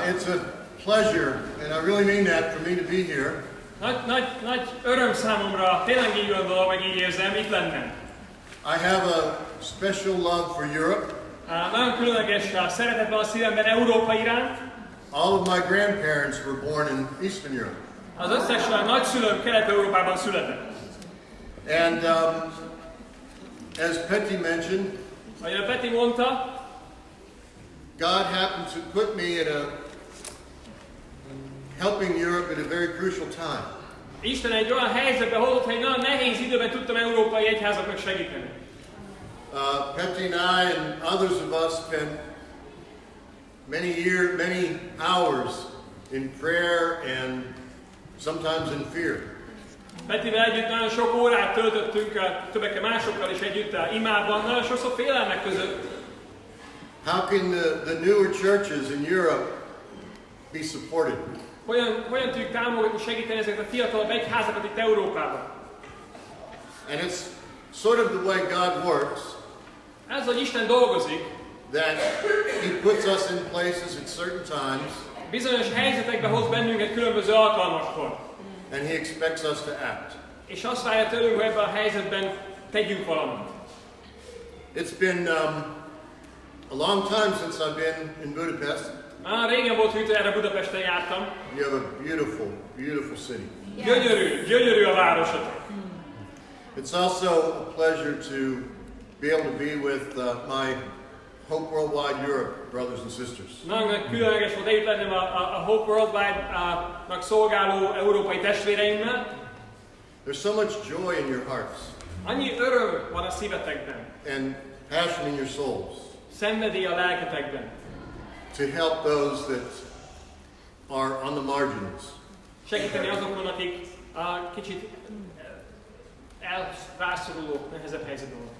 It's a pleasure, and I really mean that, for me to be here. Nagy öröm számomra, tényleg így gondolom, meg így érzem, itt lennem. I have a special love for Europe. Nagyon különleges szeretetben a szívemben Európa iránt. All of my grandparents were born in Eastern Europe. Az összes nagyszülőm Kelet-Európában született. And as Petty mentioned, ahogy a Peti mondta, God happened to put me in helping Europe at a very crucial time. Isten egy olyan helyzetbe hozott, hogy nagyon nehéz időben tudtam európai egyházaknak segíteni. Petty and I and others of us spent many hours in prayer and sometimes in fear. Petivel együtt nagyon sok órát töltöttünk, többekkel másokkal is együtt imában, nagyon sokszor félelmek között. How can the newer churches in Europe be supported? Hogyan tudjuk támogatni, segíteni ezeket a fiatalabb egyházakat itt Európában? And it's sort of the way God works. Ez, hogy Isten dolgozik, that He puts us in places at certain times. Bizonyos helyzetekbe hoz bennünket különböző alkalmakkor. And He expects us to act. És azt várja tőlünk, hogy ebben a helyzetben tegyünk valamit. It's been a long time since I've been in Budapest. Régen volt, hogy erre Budapesten jártam. You have a beautiful city. Gyönyörű a városotok. It's also a pleasure to be able to be with my Hope Worldwide Europe brothers and sisters. Nagyon különleges volt itt lennem a Hope Worldwide-nak szolgáló európai testvéreimmel. There's so much joy in your hearts. Annyi öröm van a szívetekben. And passion in your souls. Szenvedély a lelketekben. To help those that are on the margins. Segíteni azokon, akik kicsit rászorulók, nehezebb helyzetben vannak.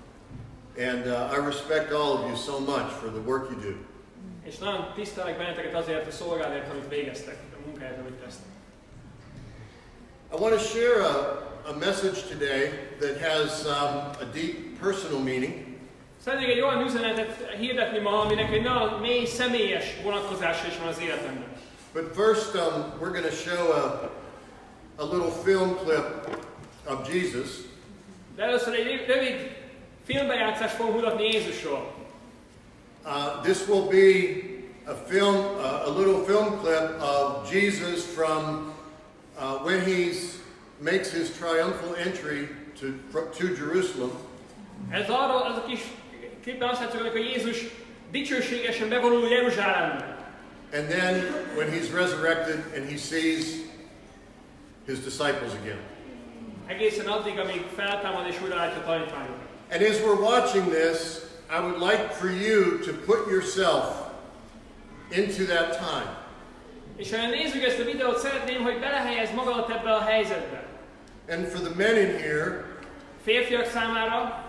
And I respect all of you so much for the work you do. És nagyon tisztelek benneteket azért a szolgálatért, amit végeztek, a munkáért, amit tesztek. I want to share a message today that has a deep personal meaning. Szeretnék egy olyan üzenetet hirdetni ma, aminek egy nagyon mély, személyes vonatkozása is van az életemben. But first, we're going to show a little film clip of Jesus. De először egy rövid filmbejátszást fogunk mutatni Jézusról. This will be a little film clip of Jesus from when he makes his triumphal entry to Jerusalem. Ez a kis klipben azt látjuk, hogy Jézus dicsőségesen bevonul Jeruzsálembe. And then when he's resurrected and he sees his disciples again. Egészen addig, amíg feltámad és újra látja tanítványokat. And as we're watching this, I would like for you to put yourself into that time. És ha nézzük ezt a videót, szeretném, hogy belehelyezd magadat ebbe a helyzetbe. And for the men in here, férfiak számára,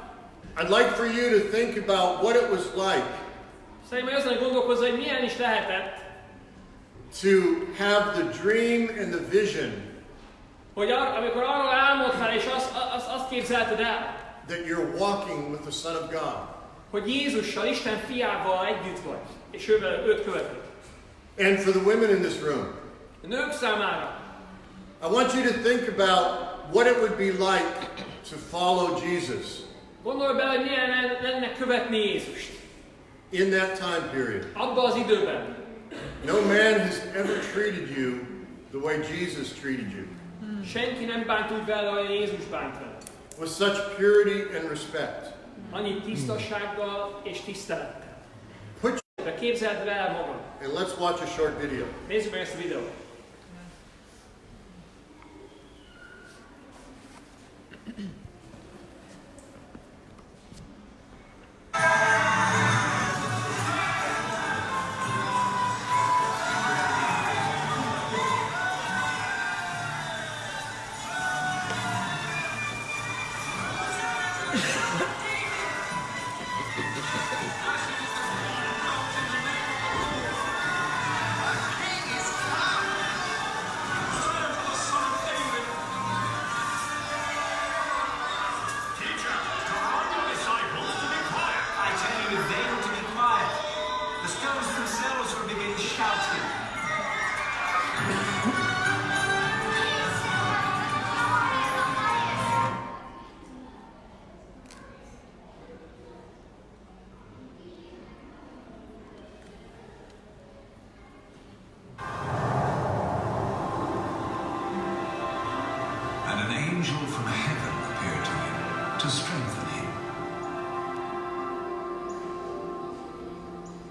I'd like for you to think about what it was like. Szerintem azon gondolkozni, hogy milyen is lehetett. To have the dream and the vision. Hogy amikor arról álmodtál és azt képzelted el. That you're walking with the Son of God. Hogy Jézussal, Isten fiával együtt vagy, és őt követed. And for the women in this room. A nők számára. I want you to think about what it would be like to follow Jesus. Gondolj bele, hogy milyen lenne követni Jézust. In that time period. Abban az időben. No man has ever treated you the way Jesus treated you. Senki nem bánt úgy vele, ahogy Jézus bánt vele. With such purity and respect. Annyi tisztasággal és tisztelettel. Képzeld vele magad. And let's watch a short video. Nézzük meg ezt a videót.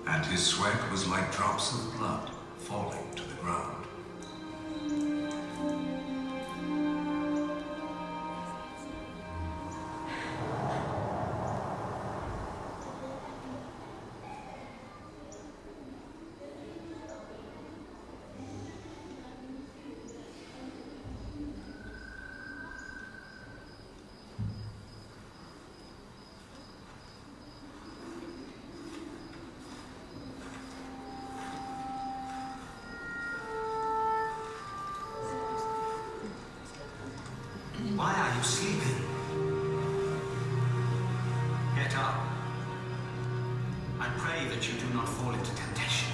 and his sweat was like drops of blood falling to the ground. Why are you sleeping? Get up. I pray that you do not fall into temptation.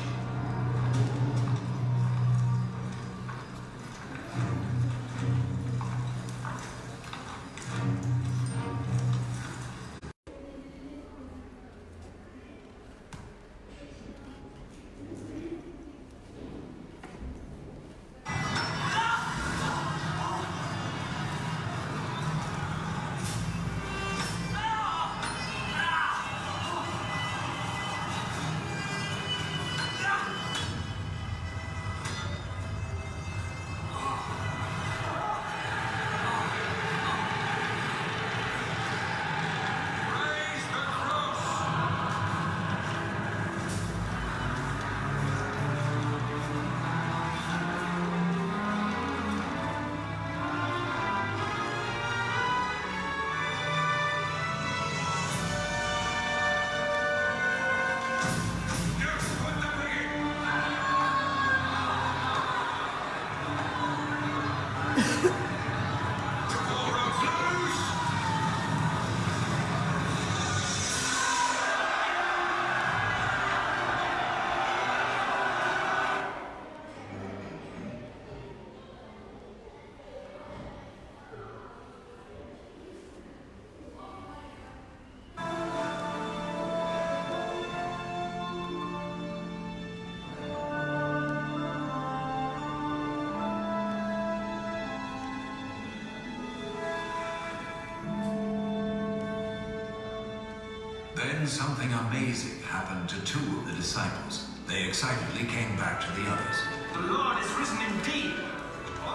Then something amazing happened to two of the disciples. They excitedly came back to the others. The Lord is risen indeed.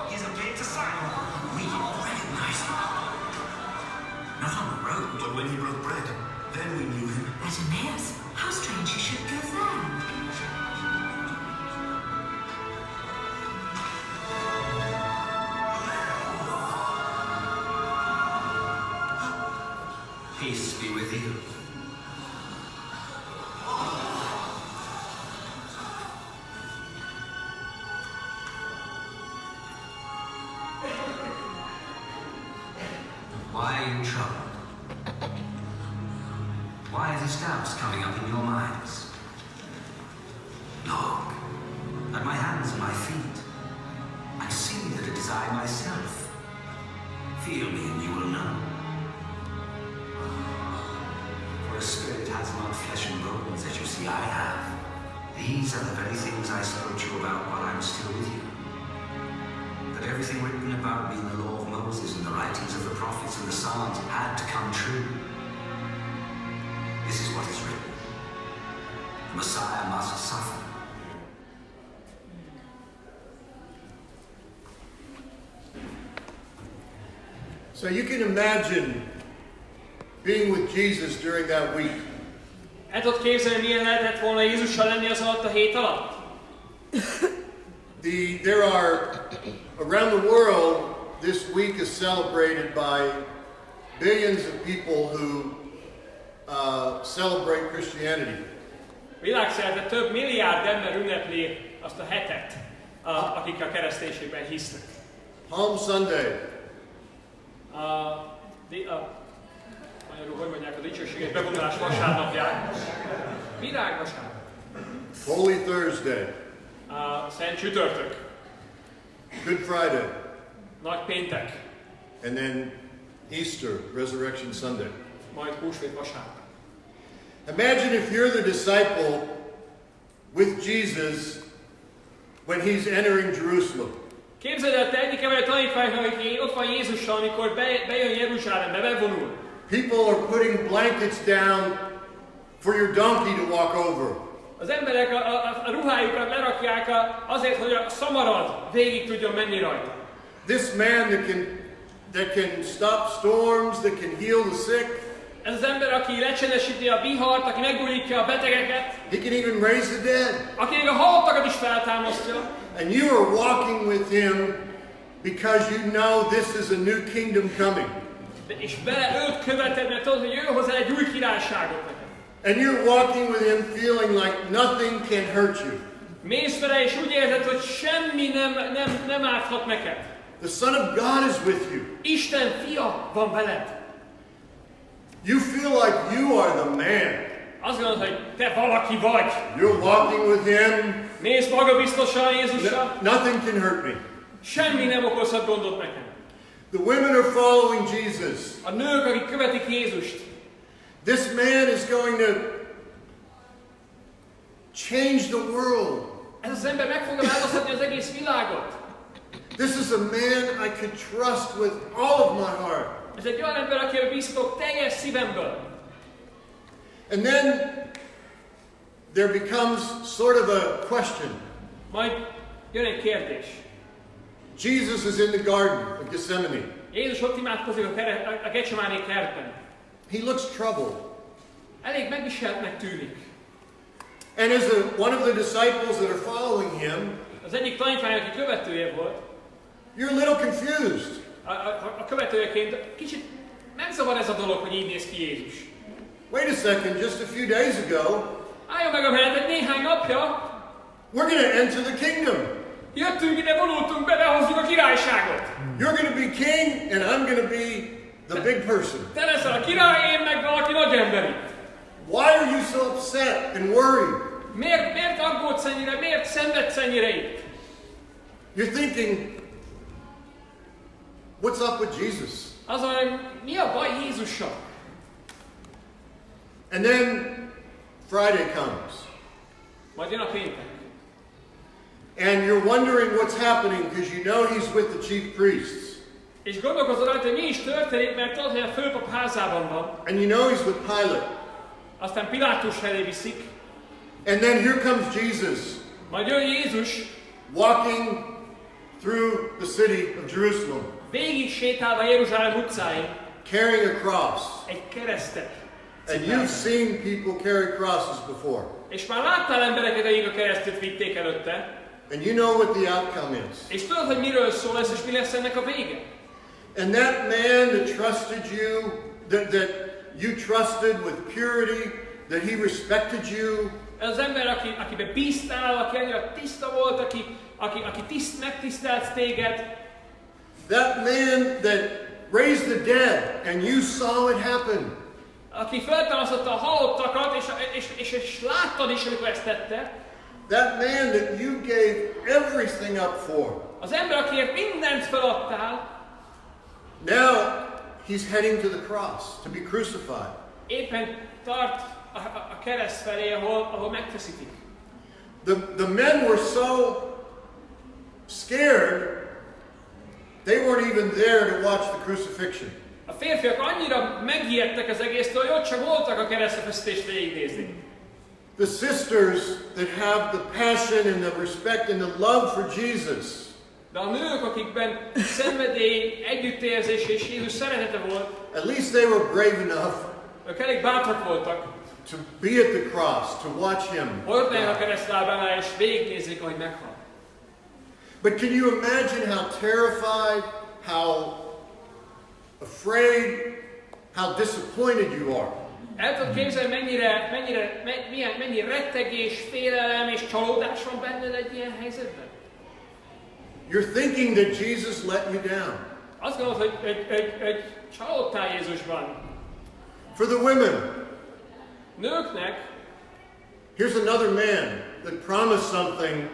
He has appeared to Simon. We recognize him. Not on the road, but when he broke bread. Then we knew him. At Emmaus? How strange he should go there. Peace be with you. Why are you troubled? Why are these doubts coming up in your minds? Look at my hands and my feet, and see that it is I myself. Feel me and you will know. For a spirit has not flesh and bones as you see I have. These are the very things I spoke to you about while I'm still with you. That everything written about me in the law of Moses and the writings of the prophets and the Psalms had to come true. This is what is written. The Messiah must suffer. So you can imagine being with Jesus during that week. El tudod képzelni, milyen lehetett volna Jézussal lenni az alatt a hét alatt? There are, around the world, this week is celebrated by billions of people who celebrate Christianity. Világszerte több milliárd ember ünnepli azt a hetet, akik a kereszténységben hisznek. Palm Sunday. Magyarul, hogy mondják, a dicsőséges bevonulás vasárnapját. Virágvasárnap. Holy Thursday. Szent csütörtök. Good Friday. Nagy péntek. And then Easter, Resurrection Sunday. Majd húsvét vasárnap. Imagine if you're the disciple with Jesus when he's entering Jerusalem. Képzeld el, te egyike vagy a tanítványnak, aki ott van Jézussal, amikor bejön Jeruzsálembe, bevonul. People are putting blankets down for your donkey to walk over. Az emberek a ruhájukat lerakják azért, hogy a szamarad végig tudjon menni rajta. This man that can stop storms, that can heal the sick. Ez az ember, aki lecsenesíti a vihart, aki meggyógyítja a betegeket, He can even raise the dead. aki még a halottakat is feltámasztja. And you are walking with him because you know this is a new kingdom coming. És bele őt követed, mert tudod, hogy ő hozzá egy új királyságot neked. And you're walking with him feeling like nothing can hurt you. Mész vele, és úgy érzed, hogy semmi nem árthat neked. The Son of God is with you. Isten fia van veled. You feel like you are the man. Azt gondolod, hogy te valaki vagy. You're walking with him. Mész magabiztosan Jézussal. Nothing can hurt me. Semmi nem okozhat gondot nekem. The women are following Jesus. A nők, akik követik Jézust. This man is going to change the world. Ez az ember meg fogja változtatni az egész világot. This is a man I could trust with all of my heart. Ez egy olyan ember, akivel bízhatok teljes szívemből. And then there becomes sort of a question. Majd jön egy kérdés. Jesus is in the garden of Gethsemane. Jézus ott imádkozik a Gecsemáné kertben. He looks troubled. Elég megviseltnek tűnik. And as one of the disciples that are following him, Az egyik tanítvány, aki követője volt, you're a little confused. a követőjeként kicsit megzavar ez a dolog, hogy így néz ki Jézus. Wait a second, just a few days ago, Álljon meg a menetet, néhány napja we're going to enter the kingdom. jöttünk ide, vonultunk be, behozzuk a királyságot. You're going to be king, and I'm going to be the big person. Te leszel a király, én meg valaki nagy emberi. Why are you so upset and worried? Miért aggódsz ennyire, miért szenvedsz ennyire itt? You're thinking, what's up with Jesus? Azon, mi a baj Jézussal? And then Friday comes, Majd jön a péntek. and you're wondering what's happening because you know he's with the chief priests. És gondolkozol rajta, hogy mi is történik, mert tudod, hogy a főpap házában van. And you know he's with Pilate. Aztán Pilátus elé viszik. And then here comes Jesus, Majd jön Jézus, walking through the city of Jerusalem, végig sétálva Jeruzsálem utcáin, carrying a cross. egy keresztet. And you've seen people carry crosses before. És már láttál embereket, akik a keresztet vitték előtte, And you know what the outcome is. és tudod, hogy miről szól ez, és mi lesz ennek a vége. And that man that trusted you, that you trusted with purity, that he respected you, Ez az ember, akiben bíztál, aki annyira tiszta volt, aki megtisztelt téged, that man that raised the dead and you saw it happen, aki feltámasztotta a halottakat, és láttad is, amikor ezt tette, that man that you gave everything up for, az ember, akiért mindent feladtál, now he's heading to the cross to be crucified. éppen tart a kereszt felé, ahol megfeszítik. The men were so scared, they weren't even there to watch the crucifixion. A férfiak annyira megijedtek az egésztől, hogy ott csak voltak a keresztfeszítést végignézni. The sisters that have the passion and the respect and the love for Jesus, De a nők, akikben szenvedély, együttérzés és Jézus szeretete volt, at least they were brave enough ők elég bátrak voltak, to be at the cross, to watch him. hogy ott legyen a keresztlábánál, és végignézzék, ahogy meghal. But can you imagine how terrified, how afraid, how disappointed you are? El tudod képzelni, mennyi rettegés, félelem és csalódás van benned egy ilyen helyzetben? You're thinking that Jesus let you down. Azt gondolod, hogy egy csalódtál Jézusban. For the women, Nőknek here's another man that promised something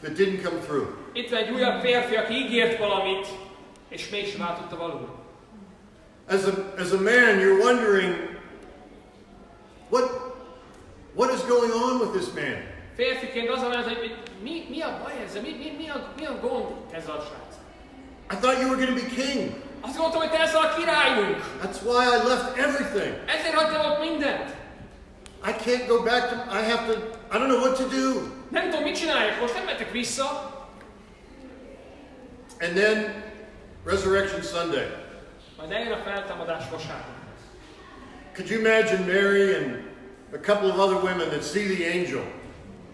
that didn't come through. itt van egy újabb férfi, aki ígért valamit, és mégsem váltotta valóban. As a man, you're wondering, what is going on with this man? Férfiként az a lehet, hogy mi a baj ezzel? Mi a gond ezzel a srác? I thought you were going to be king. Azt gondoltam, hogy te leszel a királyunk. That's why I left everything. Ezért hagytam ott mindent. I can't go back to, I don't know what to do. Nem tudom, mit csináljak most, nem mehetek vissza. And then, Resurrection Sunday. Majd eljön a feltámadás vasárnap. Could you imagine Mary and a couple of other women that see the angel?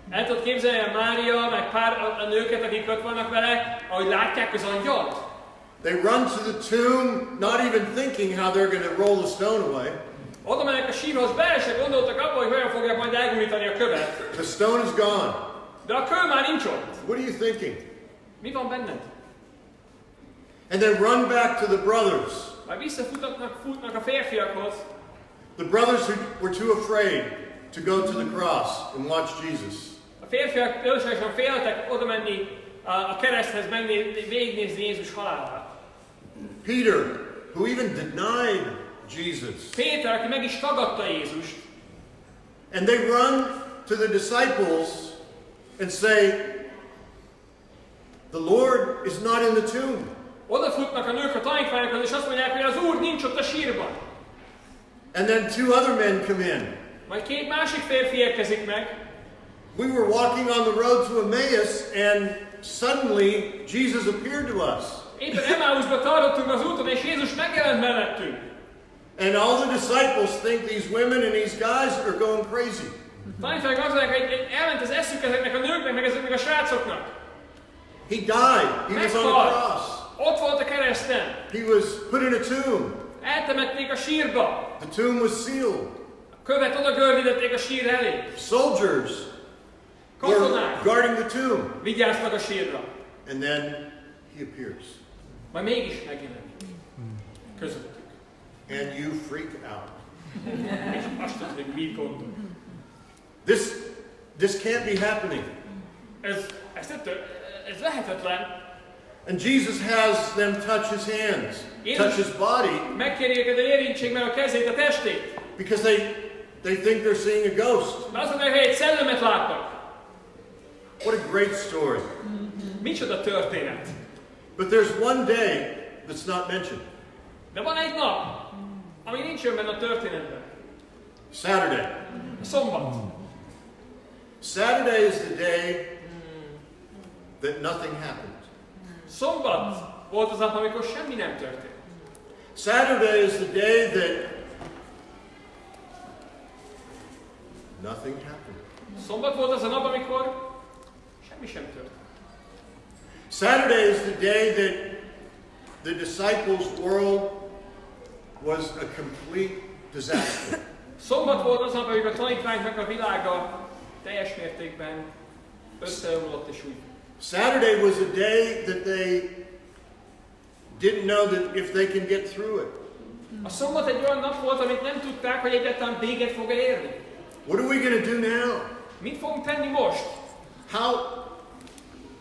El tudod képzelni a Mária, meg pár a nőket, akik ott vannak vele, ahogy látják az angyalt? They run to the tomb, not even thinking how they're going to roll the stone away. Oda mennek a sírhoz, bele se gondoltak abba, hogy hogyan fogják majd elgurítani a követ. The stone is gone. De a kő már nincs ott. What are you thinking? Mi van benned? And they run back to the brothers. Majd futnak a férfiakhoz. The brothers who were too afraid to go to the cross and watch Jesus. A férfiak először féltek oda menni a kereszthez, végignézni Jézus halálát. Peter, who even denied Jesus. Péter, aki meg is tagadta Jézust. And they run to the disciples and say, the Lord is not in the tomb. Oda futnak a nők a tanítványokhoz, és azt mondják, hogy az Úr nincs ott a sírban. And then two other men come in. Majd két másik férfi érkezik meg. We were walking on the road to Emmaus, and suddenly Jesus appeared to us. Éppen Emmausba tartottunk az úton, és Jézus megjelent mellettünk. And all the disciples think these women and these guys are going crazy. Tanítványok azt mondják, hogy elment az eszük ezeknek a nőknek, meg ezeknek a srácoknak. He died. He was on the cross. Ott volt a kereszten. He was put in a tomb. Eltemették a sírba. The tomb was sealed. A követ oda gördítették a sír elé. Soldiers were guarding the tomb. Vigyáztak a sírra. And then he appears. Majd mégis megjelenik. Közöttük. And you freak out. És azt tudod, hogy mit gondol. This can't be happening. Ez lehetetlen. And Jesus has them touch his hands, touch his body. Megkéri őket, hogy érintsék meg a kezét, a testét. Because they think they're seeing a ghost. Mert azt mondják, hogy egy szellemet látnak. What a great story. Micsoda történet. But there's one day that's not mentioned. De van egy nap, ami nincs jön benne a történetben. Saturday. A szombat. Saturday is the day that nothing happened. Szombat volt az nap, amikor semmi nem történt. Saturday is the day that nothing happened. Szombat volt az a nap, amikor semmi sem történt. Saturday is the day that the disciples' world was a complete disaster. Szombat volt az nap, amikor a tanítványoknak a világa teljes mértékben összeomlott és úgy. Saturday was a day that they didn't know that if they can get through it. A szombat egy olyan nap volt, amit nem tudták, hogy egyáltalán véget fog érni. What are we going to do now? Mit fogunk tenni most?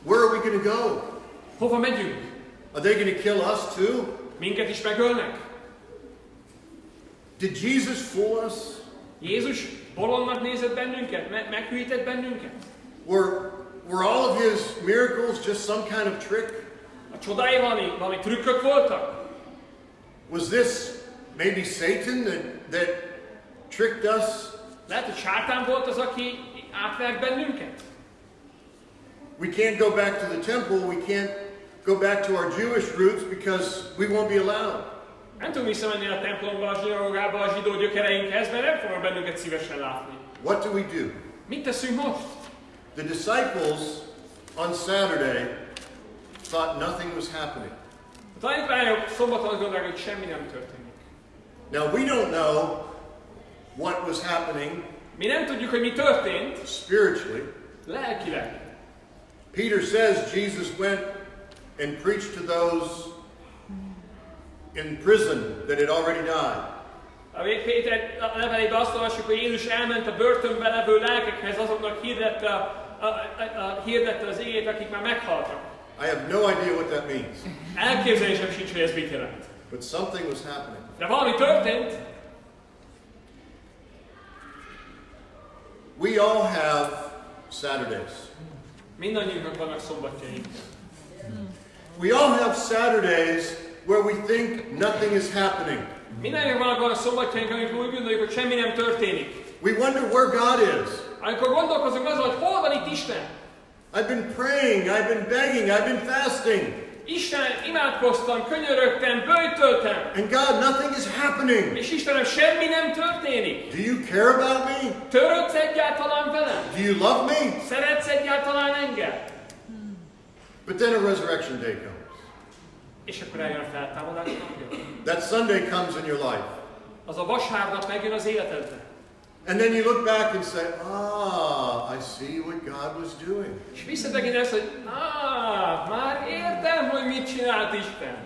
Where are we going to go? Hova megyünk? Are they going to kill us too? Minket is megölnek? Did Jesus fool us? Jézus bolondnak nézett bennünket? Meghűített bennünket? Were all of his miracles just some kind of trick? A csodái valami trükkök voltak? Was this maybe Satan that tricked us? Lehet, hogy sátán volt az, aki átvert bennünket? We can't go back to the temple, we can't go back to our Jewish roots because we won't be allowed. Nem tudunk visszamenni a templomba, a zsinagógába, a zsidó gyökereinkhez, mert nem fognak bennünket szívesen látni. What do we do? Mit teszünk most? The disciples on Saturday thought nothing was happening. A tanítványok szombaton azt gondolják, hogy semmi nem történik. Now we don't know what was happening Mi nem tudjuk, hogy mi történt spiritually. lelkileg. Peter says Jesus went and preached to those in prison that had already died. A Péter levelében azt olvassuk, hogy Jézus elment a börtönbe levő lelkekhez, azoknak hirdette az igét, akik már meghaltak. I have no idea what that means. Elképzelésem sincs, hogy ez mit jelent. But something was happening. De valami történt. We all have Saturdays. Mindannyiunknak vannak szombatjaink. We all have Saturdays where we think nothing is happening. Mindannyiunknak vannak szombatjaink, amikor úgy gondoljuk, hogy semmi nem történik. We wonder where God is. Amikor gondolkozunk azon, hogy hol van itt Isten. I've been praying, I've been begging, I've been fasting. Isten, imádkoztam, könyörögtem, böjtöltem. And God, nothing is happening. És Istenem, semmi nem történik. Do you care about me? Törődsz egyáltalán velem? Do you love me? Szeretsz egyáltalán engem? But then a resurrection day comes. És akkor eljön a feltámadás napja. That Sunday comes in your life. Az a vasárnap megjön az életedbe. And then you look back and say, I see what God was doing. És visszatekint ezt, hogy már értem, hogy mit csinált Isten.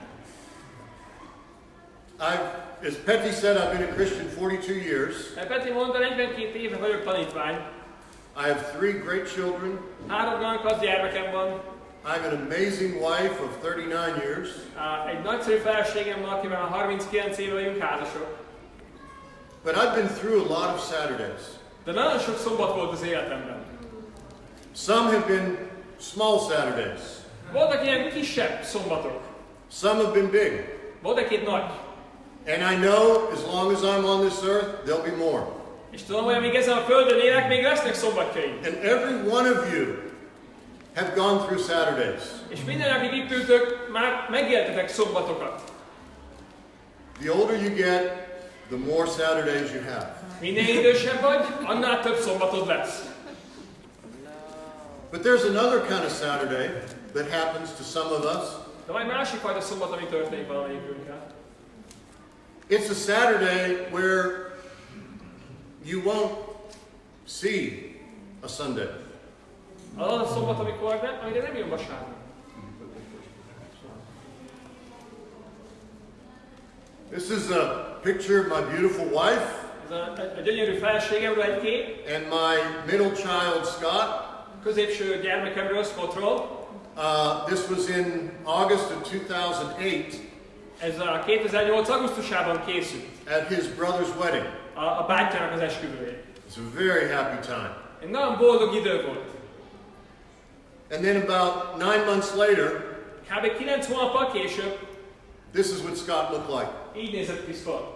As Petty said, I've been a Christian 42 years. Peti mondta, 42 éve vagyok tanítvány. I have 3 great children. 3 gyankasz gyermekem van. I have an amazing wife of 39 years. Egy nagyszerű feleségem van, akivel 39 éve vagyunk házasok. But I've been through a lot of Saturdays. De nagyon sok szombat volt az életemben. Some have been small Saturdays. Voltak ilyen kisebb szombatok. Some have been big. Volt egy-két nagy. And I know as long as I'm on this earth, there'll be more. És tudom, hogy amíg ezen a földön élek, még lesznek szombatjaim. And every one of you have gone through Saturdays. És minden, akik itt ültök, már megéltetek szombatokat. The older you get, the more Saturdays you have. Minél idősebb vagy, annál több szombatod lesz. But there's another kind of Saturday that happens to some of us. De van egy másik fajta szombat, ami történik valamelyikünkkel. It's a Saturday where you won't see a Sunday. Az a szombat, amire nem jön vasárnap. This is a picture of my beautiful wife Ez a gyönyörű feleségemről egy kép, and my middle child Scott. középső gyermekemről, Scottról. This was in August of 2008 Ez a 2008. augusztusában készült. at his brother's wedding. A bátyjának az esküvője. It's a very happy time. Egy nagyon boldog idő volt. And then about 9 months later, Kb. 9 hónappal később this is what Scott looked like. így nézett ki Scott.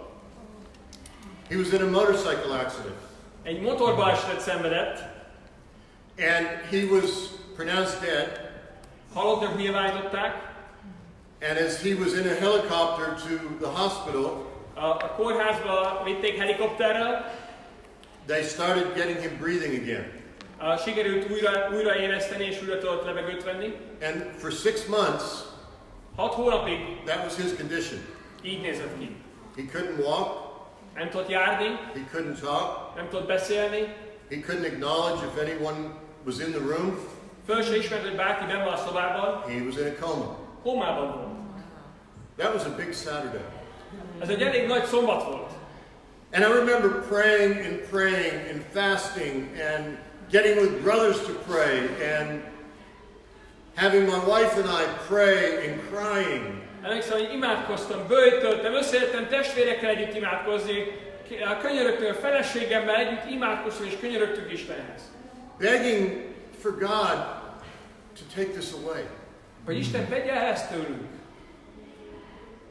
He was in a motorcycle accident. Egy motorbalesetet szenvedett, And he was pronounced dead. halottnak nyilvánították. And as he was in a helicopter to the hospital, A kórházba vitték helikopterrel, they started getting him breathing again. Sikerült újra éleszteni és újra tudott levegőt venni. And for 6 months, 6 hónapig that was his condition. így nézett ki. He couldn't walk, Nem tudott járni, he couldn't talk, nem tudott beszélni, he couldn't acknowledge if anyone was in the room. föl se ismert, hogy bárki benn van a szobában, He was in a coma. kómában volt. That was a big Saturday. Ez egy elég nagy szombat volt. And I remember praying and fasting and getting with brothers to pray and having my wife and I pray and crying. Emlékszem, hogy imádkoztam, böjtöltem, összejöttem testvérekkel együtt imádkozni, könyörögtünk a feleségemmel együtt imádkoztunk és könyörögtünk Istenhez. Begging for God to take this away. Hogy Isten vegye el ezt tőlünk.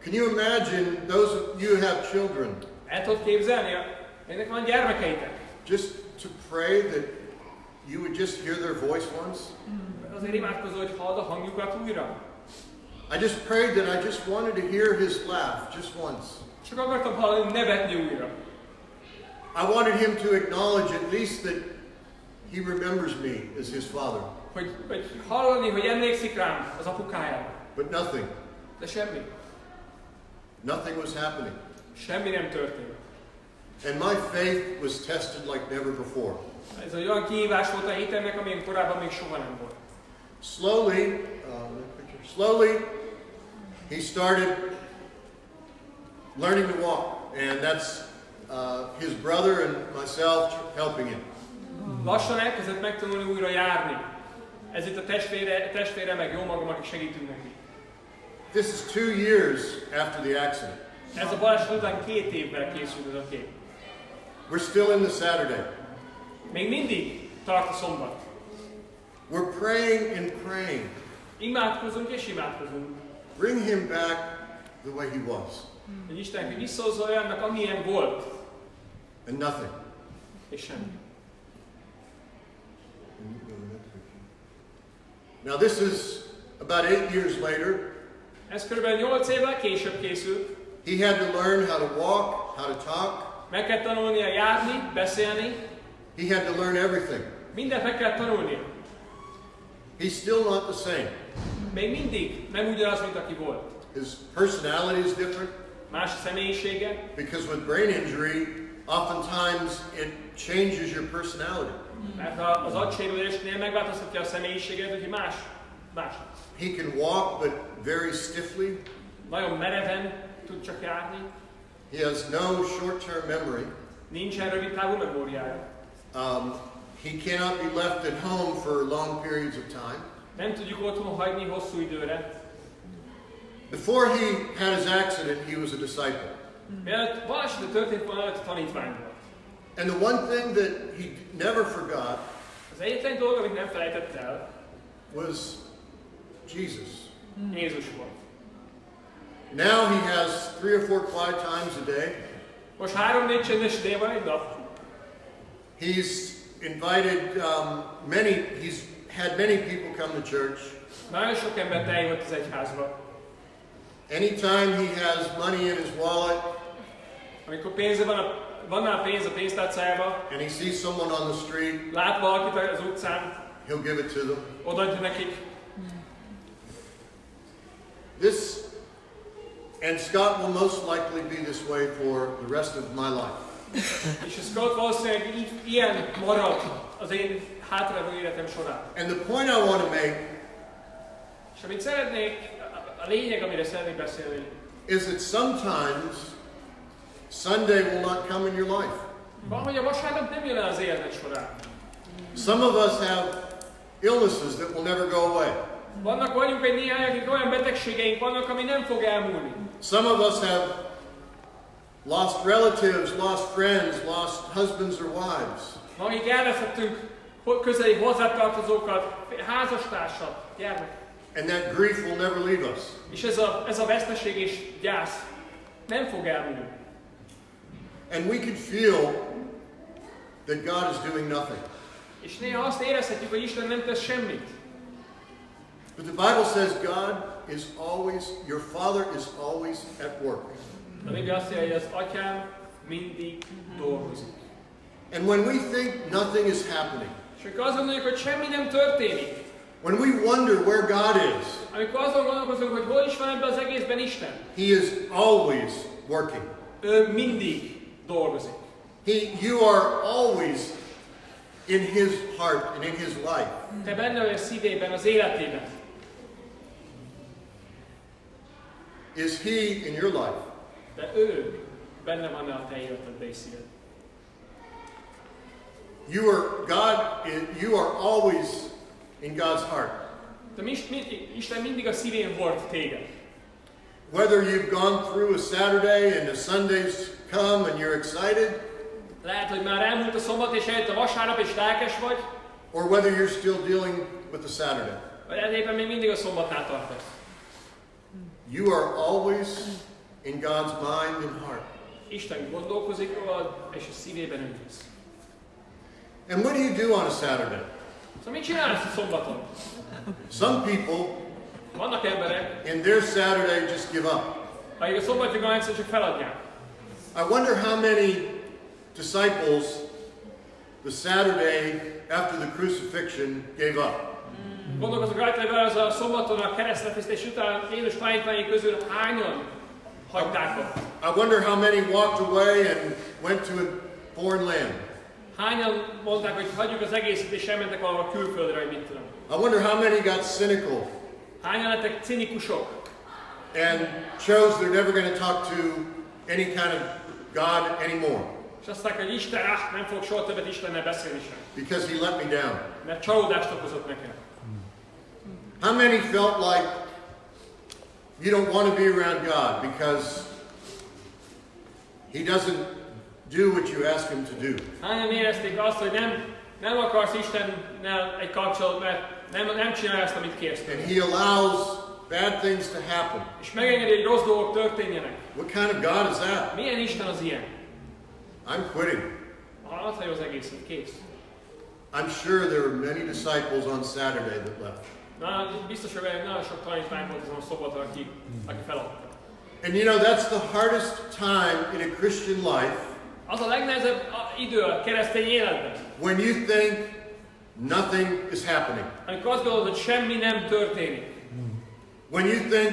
Can you imagine those of you who have children, El tudod képzelni, ennek van gyermekeitek. just to pray that you would just hear their voice once? Azért imádkozol, hogy halld a hangjukat újra. I just prayed that I just wanted to hear his laugh just once. Csak akartam hallani nevetni újra. I wanted him to acknowledge at least that he remembers me as his father. Hogy hallani, hogy emlékszik rám az apukájára. But nothing. De semmi. Nothing was happening. Semmi nem történt. And my faith was tested like never before. Ez egy olyan kihívás volt a hitemnek, amilyen korábban még soha nem volt. Slowly, he started learning to walk. And that's his brother and myself helping him. Lassan elkezdett megtanulni újra járni. Ez itt a testvére meg jó magam, aki segítünk neki. This is 2 years after the accident. Ez a baleset után 2 évvel készült ez a kép. We're still in the Saturday. Még mindig tart a szombat. We're praying and praying. Imádkozunk és imádkozunk. Bring him back the way he was. Hogy Isten visszahozza olyannak, amilyen volt. And nothing. És semmi. Now this is about 8 years later. Ez körülbelül 8 évvel később készült. He had to learn how to walk, how to talk. Meg kell tanulnia járni, beszélni. He had to learn everything. Mindent meg kell tanulnia. He's still not the same. Még mindig nem ugyanaz, mint aki volt. His personality is different. Más személyisége. Because with brain injury, oftentimes it changes your personality. Mert az agysérülésnél megváltoztatja a személyiséget, úgyhogy más. He can walk, but very stiffly. Nagyon mereven tud csak járni. He has no short-term memory. Nincsen rövid távú memóriája. He cannot be left at home for long periods of time. Nem tudjuk otthon hagyni hosszú időre. Before he had his accident, he was a disciple. Mielőtt baleset történt volna, előtt tanítvány volt. And the one thing that he never forgot Az egyetlen dolog, amit nem felejtett el, was Jesus. Jézus volt. Now he has 3 or 4 quiet times a day. Most 3-4 csendes idő van egy nap. He's invited he's had many people come to church. Nagyon sok embert eljött az egyházba. Anytime he has money in his wallet, Amikor pénze van nála pénz a pénztárcájába, and he sees someone on the street, lát valakit az utcán, he'll give it to them. odaadja nekik. This, and Scott will most likely be this way for the rest of my life. És ez Scott valószínűleg ilyen marad az én hátralévő életem során. And the point I want to make És amit szeretnék, a lényeg, amire szeretnék beszélni, is that sometimes Sunday will not come in your life. van, hogy a vasárnap nem jön el az életed során. Some of us have illnesses that will never go away. Vagyunk egy néhány, akik olyan betegségeink vannak, ami nem fog elmúlni. Some of us have lost relatives, lost friends, lost husbands or wives. Akik elvesztettünk közeli hozzátartozókat, házastársat, gyermek. And that grief will never leave us. És ez a veszteség és gyász nem fog elmúlni. And we could feel that God is doing nothing. És néha azt érezhetjük, hogy Isten nem tesz semmit. But the Bible says God is always, your Father is always at work. A Biblia azt mondja, hogy az Atyám mindig dolgozik. And when we think nothing is happening, És amikor azt gondoljuk, hogy semmi nem történik, when we wonder where God is, amikor azon gondolkozunk, hogy hol is van ebben az egészben Isten, He is always working. ő mindig dolgozik. You are always in His heart and in His life. Te benne vagy a szívében, az életében. Is He in your life? De ő benne van a te életedben és szíved. You are always in God's heart. De Isten mindig a szívén volt téged. Whether you've gone through a Saturday and the Sundays come and you're excited, Lehet, hogy már elmúlt a szombat és eljött a vasárnap és lelkes vagy, or whether you're still dealing with the Saturday. vagy éppen még mindig a szombatnál tartasz. You are always in God's mind and heart. Isten gondolkozik rólad, és a szívében ülsz. And what do you do on a Saturday? Szóval mit csinálsz a szombaton? Some people Vannak emberek, in their Saturday just give up. akik a szombatjukon egyszer csak feladják. I wonder how many disciples the Saturday after the crucifixion gave up. Gondolkozok rajta, hogy az a szombaton a keresztlefisztés után Jézus tanítványai közül hányan hagyták ott? I wonder how many walked away and went to a foreign land. Hányan mondták, hogy hagyjuk az egészet és elmentek valahol külföldre, hogy mit tudom. I wonder how many got cynical Hányan lettek cinikusok, and chose they're never going to talk to any kind of God anymore és azt mondták, hogy Isten, nem fogok soha többet Istennel beszélni sem, because He let me down. mert csalódást okozott nekem. How many felt like you don't want to be around God because He doesn't do what you ask Him to do? Hányan érezték azt, hogy nem akarsz Istennel egy kapcsolatot, mert nem csinálja azt, amit kérsz tőle. And He allows bad things to happen. És megengedi, hogy rossz dolgok történjenek. What kind of God is that? Milyen Isten az ilyen? I'm quitting. áthajóz egészet, kész. I'm sure there were many disciples on Saturday that left. Na, biztos, hogy nagyon sok tanítvány volt azon a szombaton, aki feladta. And you know, that's the hardest time in a Christian life. Az a legnehezebb idő a keresztény életben. When you think nothing is happening. Amikor azt gondolod, hogy semmi nem történik. When you think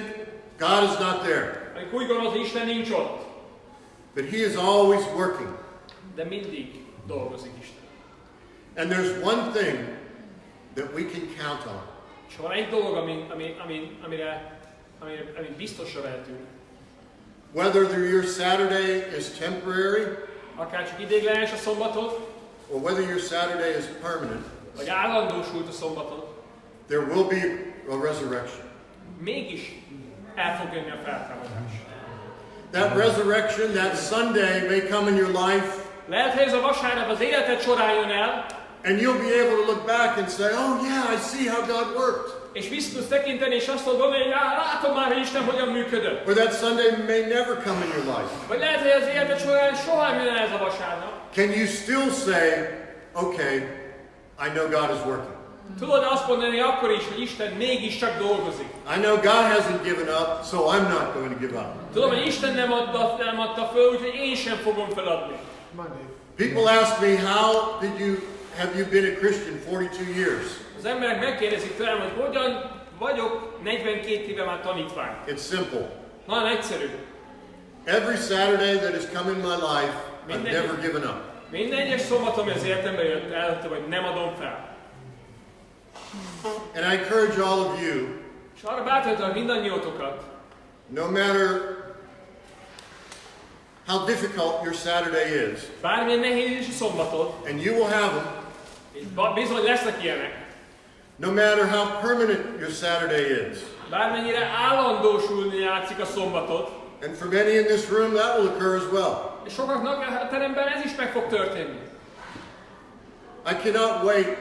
God is not there. Amikor úgy gondolod, hogy Isten nincs ott. But He is always working. De mindig dolgozik Isten. And there's one thing that we can count on. És van egy dolog, amit biztosra vehetünk. Whether your Saturday is temporary, Akár csak ideiglenes a szombatot, or whether your Saturday is permanent, vagy állandósult a szombatot, there will be a resurrection. mégis el fog jönni a feltámadás. That resurrection, that Sunday may come in your life, Lehet, hogy ez a vasárnap az életed során jön el, and you'll be able to look back and say, oh yeah, I see how God worked. és vissza tudsz tekinteni, és azt tudod mondani, hogy látom már, hogy Isten hogyan működött. Or that Sunday may never come in your life. Vagy lehet, hogy az életed során soha nem jön el ez a vasárnap. Can you still say, okay, I know God is working. Tudod azt mondani akkor is, hogy Isten mégiscsak dolgozik. I know God hasn't given up, so I'm not going to give up. Tudom, hogy Isten nem adta föl, úgyhogy én sem fogom feladni. People ask me, have you been a Christian 42 years? Az emberek megkérdezik tőlem, hogy hogyan vagyok 42 éve már tanítvány. It's simple. Nagyon egyszerű. Every Saturday that has come in my life, I've never given up. Minden egyes szombaton az életembe jött el, hogy nem adom fel. And I encourage all of you, És arra bátorítom mindannyiótokat, no matter how difficult your Saturday is, bármilyen nehéz is a szombatod, and you will have them, és bizony lesznek ilyenek, no matter how permanent your Saturday is. bármennyire állandósulni játszik a szombatod, And for many in this room, that will occur as well. és sokaknak a teremben ez is meg fog történni. I cannot wait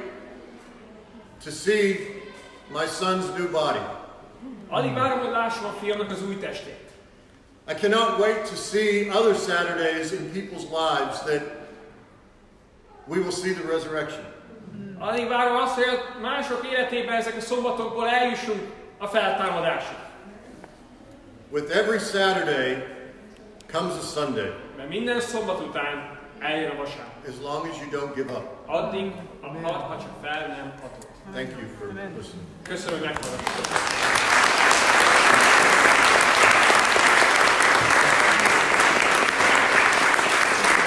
to see my son's new body. Alig várom, hogy lássam a fiamnak az új testét. I cannot wait to see other Saturdays in people's lives that we will see the resurrection. Alig várom azt, hogy a mások életében ezek a szombatokból eljussunk a feltámadásig. With every Saturday comes a Sunday, Mert minden szombat után eljön a vasárnap. as long as you don't give up. Addig, ha csak fel nem hatod. Thank you for listening. Köszönöm, hogy meghallgattad.